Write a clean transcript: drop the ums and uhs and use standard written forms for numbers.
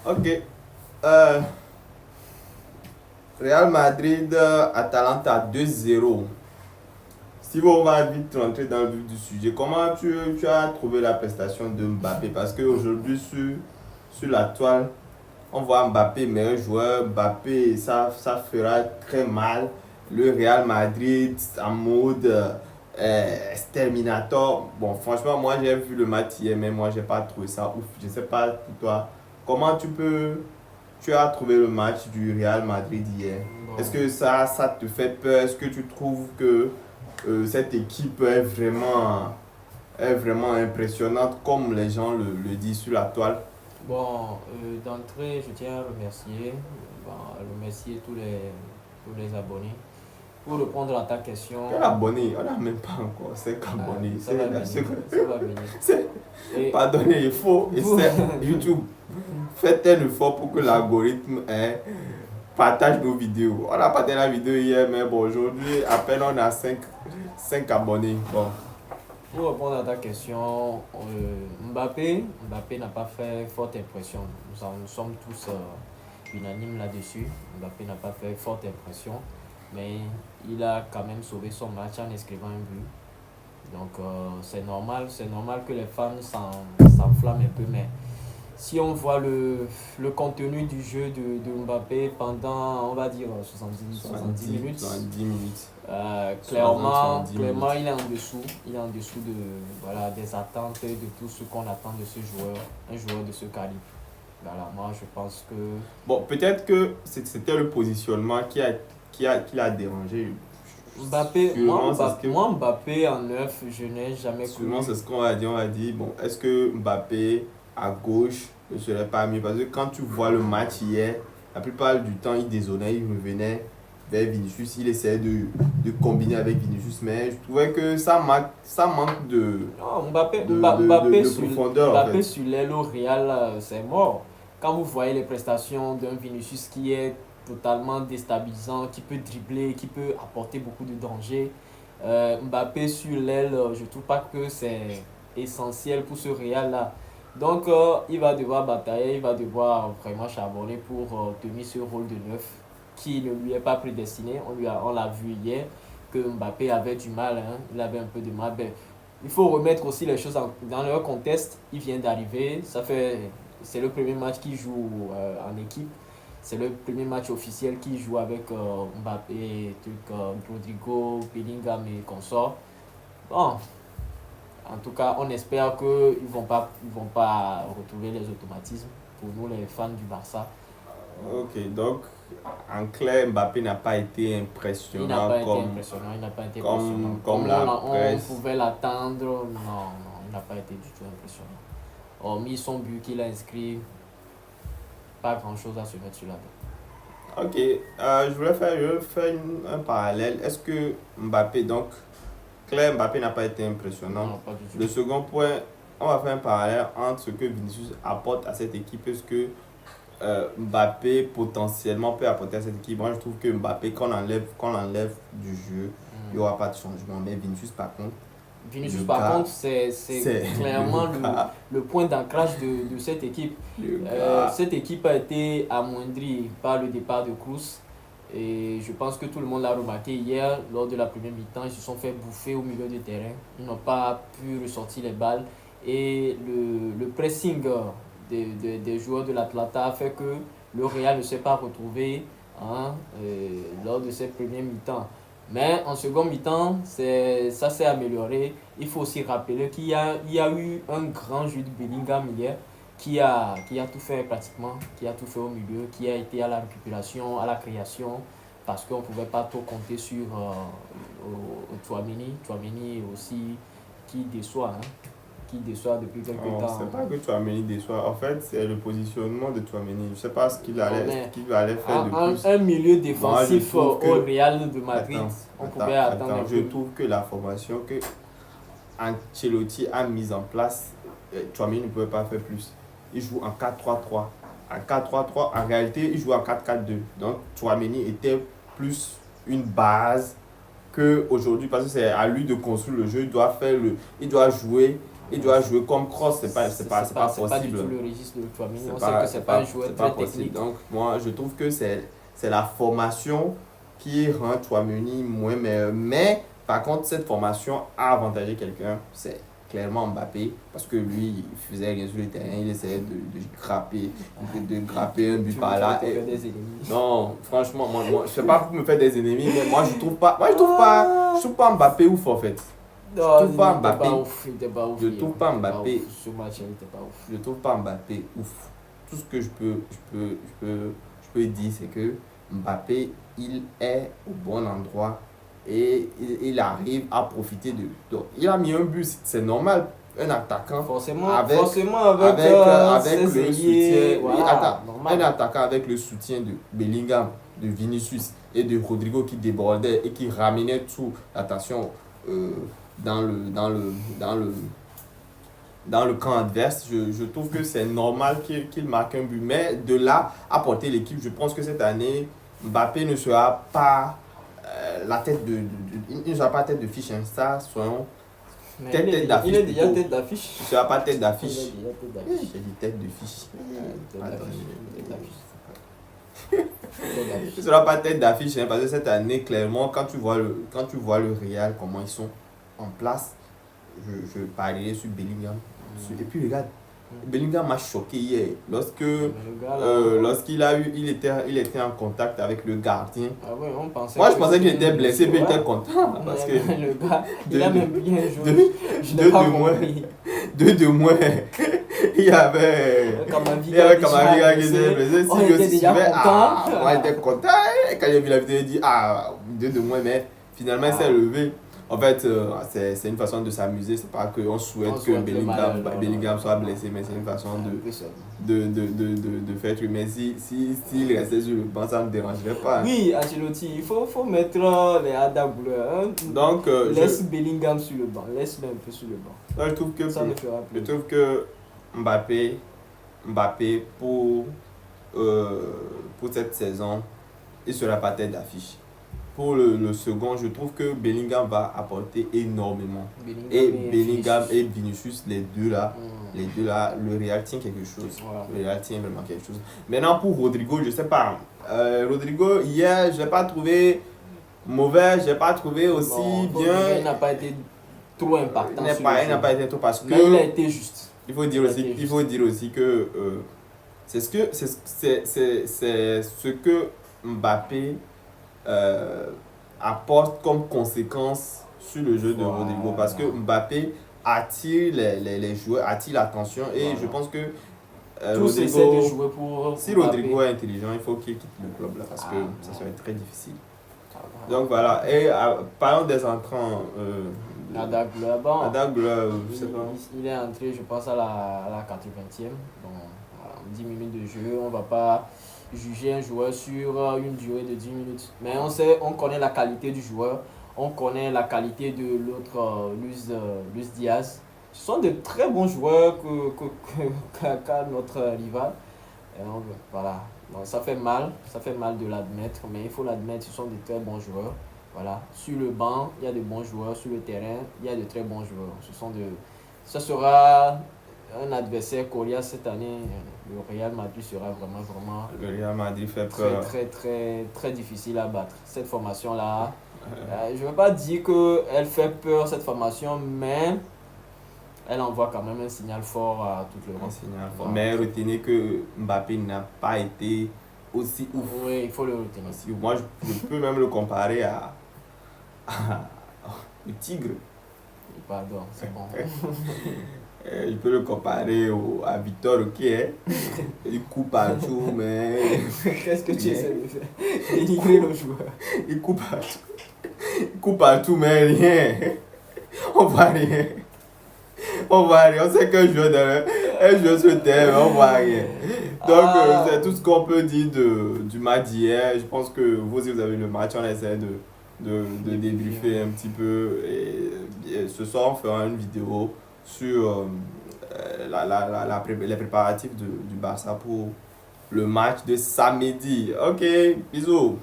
Ok. Real Madrid, Atalanta 2-0. Si on va vite rentrer dans le vif du sujet, comment tu as trouvé la prestation de Mbappé? Parce qu'aujourd'hui, sur la toile, on voit Mbappé, meilleur joueur. Mbappé, ça fera très mal. Le Real Madrid en mode exterminator. Bon, franchement, moi j'ai vu le match hier, mais moi j'ai pas trouvé ça ouf. Je sais pas pour toi. Comment tu as trouvé le match du Real Madrid hier? Est-ce Bon, que ça te fait peur? Est-ce que tu trouves que cette équipe est vraiment impressionnante comme les gens le disent sur la toile? d'entrée, je tiens à remercier tous les abonnés. Pour répondre à ta question, Quel abonné? On n'a même pas encore 5 abonnés. ça va venir, ça va venir. C'est- Et Pardonnez, il faut. pour, YouTube, faites un effort pour que l'algorithme partage nos vidéos. On a partagé la vidéo hier, mais bon, aujourd'hui, à peine on a 5 abonnés. Bon, pour répondre à ta question, Mbappé n'a pas fait forte impression. Nous sommes tous unanimes là-dessus. Mbappé n'a pas fait forte impression, mais il a quand même sauvé son match en inscrivant un but. Donc c'est normal que les fans s'enflamment un peu, mais si on voit le contenu du jeu de Mbappé pendant, on va dire, 70 minutes, 70 minutes. 70 clairement, minutes. il est en dessous. Il est en dessous voilà, des attentes et de tout ce qu'on attend de ce joueur, un joueur de ce calibre. Voilà, moi, je pense que Bon, peut-être que c'était le positionnement qui l'a dérangé. Mbappé, Sûrement, c'est ce que moi, Mbappé en neuf, je n'ai jamais Souvent, cru. c'est ce qu'on va dire. On va dire, bon, est-ce que Mbappé à gauche ne serait pas mieux? Parce que quand tu vois le match hier, la plupart du temps, il dézonnait, il revenait vers Vinicius. Il essayait de combiner avec Vinicius. Mais je trouvais que ça manque Non, de profondeur, en Mbappé fait. sur l'aile au Real, c'est mort. Quand vous voyez les prestations d'un Vinicius qui est totalement déstabilisant, qui peut dribbler, qui peut apporter beaucoup de danger, Mbappé sur l'aile, je ne trouve pas que c'est essentiel pour ce Real-là. Donc, il va devoir batailler, il va devoir vraiment charbonner pour tenir ce rôle de neuf qui ne lui est pas prédestiné. On l'a vu hier que Mbappé avait du mal, hein, il avait un peu de mal. Ben, il faut remettre aussi les choses dans leur contexte. Il vient d'arriver, c'est le premier match qu'il joue en équipe. C'est le premier match officiel qu'il joue avec Mbappé, Rodrigo, Bellingham et consorts. Bon, en tout cas, on espère qu'ils ne vont pas retrouver les automatismes pour nous, les fans du Barça. Ok, donc en clair, Mbappé n'a pas été Il n'a impressionnant pas été impressionnant, il n'a pas été impressionnant. comme la On presse. pouvait l'attendre, non, il n'a pas été du tout impressionnant. Hormis son but qu'il a inscrit, pas grand chose à se mettre sur la tête. Ok, je voulais faire un parallèle. Est-ce que Mbappé, donc, Claire Mbappé n'a pas été impressionnant. Non, pas du tout. Le second point, on va faire un parallèle entre ce que Vinicius apporte à cette équipe et ce que Mbappé potentiellement peut apporter à cette équipe. Moi, je trouve que Mbappé, qu'on l'enlève du jeu, il n'y aura pas de changement. Mais Vinicius, par contre, Vinicius, le par gars, contre, c'est c'est clairement le gars, le point d'ancrage de cette équipe. le gars. Cette équipe a été amoindrie par le départ de Kroos. Et je pense que tout le monde l'a remarqué hier, lors de la première mi-temps, ils se sont fait bouffer au milieu du terrain. Ils n'ont pas pu ressortir les balles. Et le pressing des joueurs de l'Atlanta a fait que le Real ne s'est pas retrouvé, hein, lors de cette première mi-temps. Mais en second mi-temps, ça s'est amélioré. Il faut aussi rappeler il y a eu un grand jeu de Bellingham hier qui a tout fait pratiquement, qui a tout fait au milieu, qui a été à la récupération, à la création, parce qu'on ne pouvait pas trop compter sur Tchouaméni. Tchouaméni aussi qui déçoit, hein, qui déçoit depuis quelques Oh, temps. c'est pas que Tchouaméni déçoit. En fait, c'est le positionnement de Tchouaméni. Je sais pas Non, mais ce qu'il allait faire de plus. un milieu Moi, je défensif trouve au que. Real de Madrid, on pouvait attendre un Je peu. trouve que la formation que Ancelotti a mise en place, Tchouaméni ne pouvait pas faire plus. Il joue en 4-3-3. En 4-3-3, en réalité, il joue en 4-4-2. Donc, Tchouaméni était plus une base que aujourd'hui, parce que c'est à lui de construire le jeu. Il doit jouer Il doit jouer comme cross, c'est pas C'est pas du possible. tout le registre de Chouameni. On sait C'est que c'est pas un joueur pas très possible. technique. Donc, moi, je trouve que c'est la formation qui rend Chouameni moins meilleur. Mais, par contre, cette formation a avantagé quelqu'un, c'est clairement Mbappé, parce que lui, il faisait rien sur le terrain, il essayait de grapper un but par là. Des ennemis. Non, franchement, moi, je sais pas pour me faire des ennemis, mais moi, je trouve pas Mbappé ouf, en fait. Non, trouve pas il était Mbappé. Il était pas ouf. Je trouve pas Mbappé. Ce match, il était pas ouf. Je trouve pas Mbappé ouf. Tout ce que je peux dire, c'est que Mbappé, il est au bon endroit et il arrive à profiter de. Donc, il a mis un but, c'est normal. Un attaquant Forcément, avec avec le ses soutien. ailiers, Oui, voilà, attends, normal. un attaquant avec le soutien de Bellingham, de Vinicius et de Rodrigo qui débordait et qui ramenait toute l'attention dans le camp adverse. Je trouve que c'est normal qu'il marque un but. Mais de là à porter l'équipe, je pense que cette année, Mbappé ne sera pas la tête il ne sera pas tête de fiche. Hein. Ça, soyons. Mais Tête d'affiche il est déjà plutôt. tête d'affiche. Il ne sera pas tête Il est d'affiche. déjà tête d'affiche. J'ai dit tête de fiche. Tête Attends, d'affiche. il ne sera pas tête d'affiche hein, parce que cette année, clairement, quand tu vois le Real, comment ils sont en place, je parierais sur Bellingham. Et puis regarde, Bellingham m'a choqué hier lorsqu'il il était en contact avec le gardien. Ah ouais, Moi je pensais qu'il était blessé, puis il était content parce que le gars, il a même bien joué. Je n'ai deux pas de moins. compris. De moins, il y avait Kamavinga qui était blessé. On était déjà content. Moi j'étais content. Et quand j'ai vu la vidéo, j'ai dit deux de moins, mais finalement il s'est levé. En fait, c'est une façon de s'amuser. C'est pas qu'on souhaite que Bellingham soit blessé, mais c'est une façon de faire truc. Mais s'il restait sur le banc, ça ne me dérangerait pas. Oui, Ancelotti, il faut mettre les Ada Bouleurs. Donc, laisse Bellingham sur le banc. Laisse-le un peu sur le banc. Je trouve que ça ne fera plus. Je trouve que Mbappé pour cette saison, il sera pas tête d'affiche. Pour le second, je trouve que Bellingham va apporter énormément. Bellingham et Vinicius, les deux là, le Real tient quelque chose. Voilà. Le Real tient vraiment quelque chose. Maintenant pour Rodrigo, je sais pas. Rodrigo, hier, je l'ai pas trouvé mauvais, je l'ai pas trouvé aussi bien. Il n'a pas été trop impactant. Il n'a pas été trop parce que. Mais il a été juste. Il faut dire aussi que c'est ce que Mbappé apporte comme conséquence sur le jeu de Rodrigo parce que Mbappé attire les joueurs, attire l'attention et je pense que Rodrigo, de jouer pour si Rodrigo est intelligent, il faut qu'il quitte le club là parce que ça serait très difficile. Donc voilà, et parlons des entrants. Ada Güler, je sais pas. Il est entré, je pense, à la 80e. Donc, 10 minutes de jeu, on ne va pas juger un joueur sur une durée de 10 minutes. Mais on connaît la qualité du joueur, on connaît la qualité de l'autre, Luis Diaz. Ce sont de très bons joueurs qu'a notre rival. Et donc, voilà. Donc, ça fait mal de l'admettre, mais il faut l'admettre, ce sont de très bons joueurs. Voilà. Sur le banc, il y a de bons joueurs, sur le terrain, il y a de très bons joueurs. Ça sera un adversaire coriace cette année. Le Real Madrid sera vraiment le Real Madrid fait peur. Très difficile à battre. Cette formation-là, je ne veux pas dire qu'elle fait peur, cette formation, mais elle envoie quand même un signal fort à toute l'Europe. Voilà. Mais retenez que Mbappé n'a pas été aussi ouf. Oui, il faut le retenir. Moi, je peux même le comparer à le Tigre. Pardon, c'est bon. Je peux le comparer à Victor Roquet. Il coupe partout, mais. Qu'est-ce que tu essaies de faire? Dénigrer le joueur. Il coupe partout. Il coupe partout, mais rien. On voit rien. On sait qu'un joueur sur le terrain, on voit rien. Donc, c'est tout ce qu'on peut dire du match d'hier. Je pense que vous aussi, vous avez le match. On essaie de débriefer un petit peu. Et ce soir, on fera une vidéo sur les préparatifs du Barça pour le match de samedi. Ok, bisous.